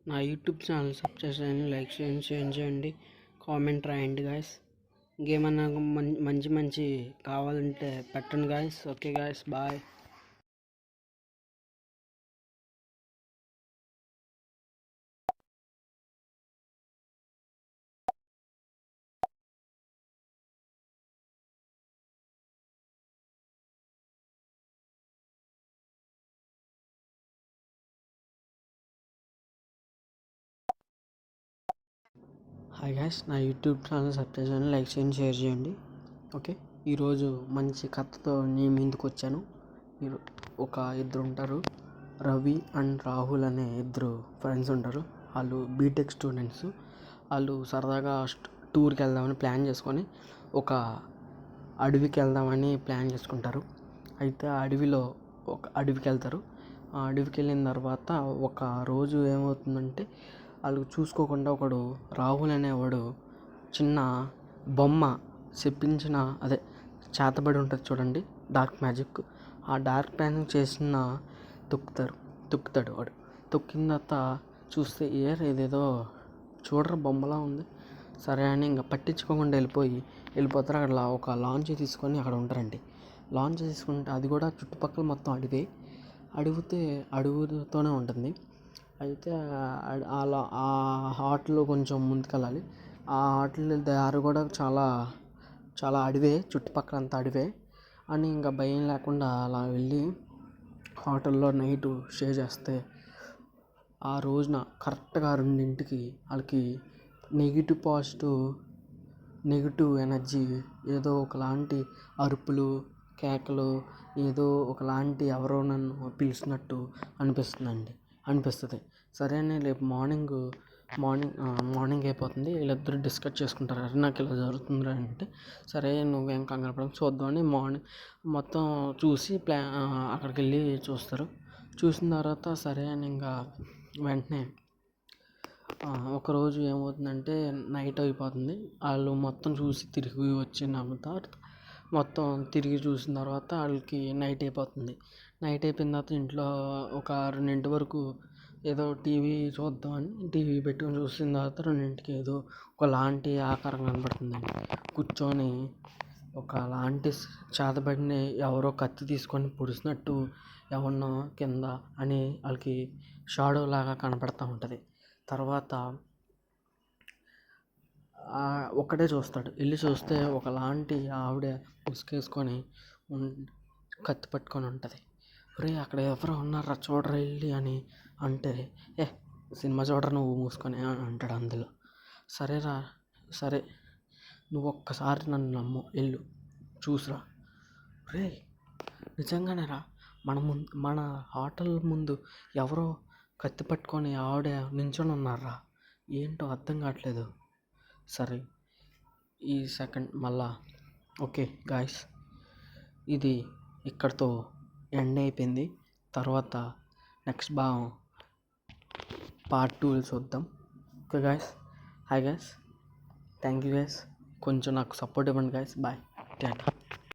నా YouTube channel subscribe చేయండి, like చేయండి, షేర్ చేయండి, కామెంట్ రాయండి గాయస్. ఇంకేమన్నా మంచి మంచి కావాలంటే పెట్టండి guys. Okay guys, bye. Hi guys, నా యూట్యూబ్ ఛానల్ సబ్స్క్రైబ్ చేయండి, లైక్ చేయండి, షేర్ చేయండి. ఓకే, ఈరోజు మంచి కథతో నేను ముందుకు వచ్చాను. ఇద్దరు ఉంటారు, రవి అండ్ రాహుల్ అనే ఇద్దరు ఫ్రెండ్స్ ఉంటారు. వాళ్ళు బీటెక్ స్టూడెంట్స్. వాళ్ళు సరదాగా టూర్కి వెళ్దామని ప్లాన్ చేసుకొని ఒక అడవికి వెళ్దామని ప్లాన్ చేసుకుంటారు. అయితే ఆ అడవికి వెళ్తారు. ఆ అడవికి వెళ్ళిన తర్వాత ఒక రోజు ఏమవుతుందంటే, వాళ్ళు చూసుకోకుండా ఒకడు రాహుల్ అనేవాడు చిన్న బొమ్మ చెప్పించిన చేతబడి ఉంటుంది చూడండి, డార్క్ మ్యాజిక్. ఆ డార్క్ మ్యాజిక్ చేసిన తొక్కుతాడు వాడు. తొక్కిన తర్వాత చూస్తే ఇదేదో చూడరా బొమ్మలా ఉంది, సరే అని ఇంకా పట్టించుకోకుండా వెళ్ళిపోతారు. అక్కడ ఒక లాంచ్ తీసుకొని అక్కడ ఉంటారండి. లాంచ్ తీసుకుంటే అది కూడా చుట్టుపక్కల మొత్తం అడవితోనే ఉంటుంది. అయితే ఆ హోటల్ కొంచెం ముందుకెళ్ళాలి. ఆ హోటల్ దారి కూడా చాలా చాలా అడవే, చుట్టుపక్కల అంతా అడవే అని ఇంకా భయం లేకుండా అలా వెళ్ళి హోటల్లో నైట్ స్టే చేస్తే, ఆ రోజున కరెక్ట్గా 2ంటికి వాళ్ళకి నెగిటివ్ ఎనర్జీ ఏదో ఒకలాంటి అరుపులు, కేకలు, ఏదో ఒకలాంటి ఎవరో నన్ను పిలిచినట్టు అనిపిస్తుంది. సరే అని రేపు మార్నింగ్ అయిపోతుంది. వీళ్ళిద్దరూ డిస్కస్ చేసుకుంటారు, అరే నాకు ఇలా జరుగుతుందిరా అంటే, సరే నువ్వేం కంగారు పడకు చూద్దామని మార్నింగ్ మొత్తం చూసి అక్కడికి వెళ్ళి చూస్తారు. చూసిన తర్వాత సరే అని ఇంకా వెంటనే ఒకరోజు ఏమవుతుందంటే, నైట్ అయిపోతుంది. వాళ్ళు మొత్తం చూసి తిరిగి వచ్చిన తర్వాత మొత్తం తిరిగి చూసిన తర్వాత వాళ్ళకి నైట్ అయిపోతుంది. నైట్ అయిపోయిన తర్వాత ఇంట్లో ఒక 2 వరకు ఏదో టీవీ చూద్దామని టీవీ పెట్టుకొని చూసిన తర్వాత 2ంటికి ఏదో ఒకలాంటి ఆకారం కనబడుతుందండి. కూర్చొని ఒకలాంటి చేతబడిన ఎవరో కత్తి తీసుకొని పొడిచినట్టు ఎవరినో కింద అని వాళ్ళకి షాడో లాగా కనపడుతూ ఉంటుంది. తర్వాత ఒక్కడే చూస్తాడు. వెళ్ళి చూస్తే ఒకలాంటి ఆవిడ ముసుగేసుకొని కత్తి పట్టుకొని ఉంటుంది. ఒరే అక్కడ ఎవరో ఉన్నారా చూడరా వెళ్ళి అని అంటే, సినిమా చూడరా నువ్వు మూసుకొని అని అంటాడు అందులో. సరే నువ్వు ఒక్కసారి నన్ను నమ్ము, వెళ్ళు చూసిరా. రే నిజంగానే రా, మన హోటల్ ముందు ఎవరో కత్తి పట్టుకొని ఆవిడ నించొని ఉన్నారా, ఏంటో అర్థం కావట్లేదు. సరే ఈ సెకండ్ మళ్ళా ఓకే గాయస్, ఇది ఇక్కడితో ఎండ్ అయిపోయింది. తర్వాత నెక్స్ట్ భాగం పార్ట్ 2 చూద్దాం. Okay guys, hi guys, thank you guys. కొంచెం నాకు సపోర్ట్ ఇవ్వండి గాయస్. బాయ్, టాటా.